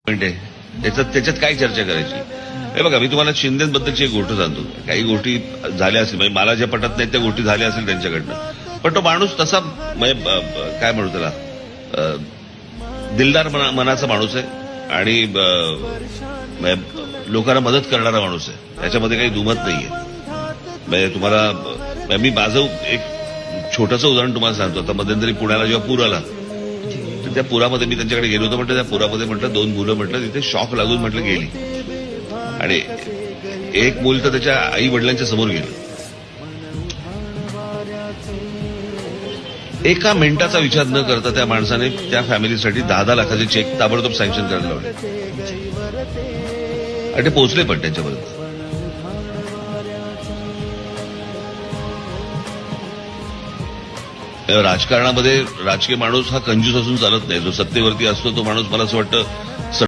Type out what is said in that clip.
Point आहे त्याच्यात काय चर्चा करायची. हे बघा, मी तुम्हाला शिंदेबद्दलची एक गोष्ट सांगतो. काही गोष्टी झाल्या असतील, म्हणजे मला ज्या पटत नाही त्या गोष्टी झाल्या असेल त्यांच्याकडनं, पण तो माणूस तसा म्हणजे काय म्हणू त्याला, दिलदार मनाचा माणूस आहे आणि लोकांना मदत करणारा माणूस आहे. त्याच्यामध्ये काही दुमत नाहीये. म्हणजे तुम्हाला मी माझं एक छोटंसं उदाहरण तुम्हाला सांगतो. आता मध्यंतरी पुण्याला जेव्हा पूर आला, तर त्या पुरामध्ये मी त्यांच्याकडे गेलो होतो. म्हटलं त्या पुरामध्ये म्हटलं 2 मुलं म्हटलं तिथे शॉक लागून म्हटलं गेली, आणि एक मूल तर त्याच्या आई वडिलांच्या समोर गेलं. एका मिनिटाचा विचार न करता त्या माणसाने त्या फॅमिलीसाठी 10-10 लाखाचे चेक ताबडतोब सँक्शन करायला लावले, आणि ते पोहोचले पण त्यांच्यापर्यंत. राजकारणामध्ये राजकीय माणूस हा कंजूस असून चालत नाही. जो सत्तेवरती असतो तो माणूस मला असं वाटतं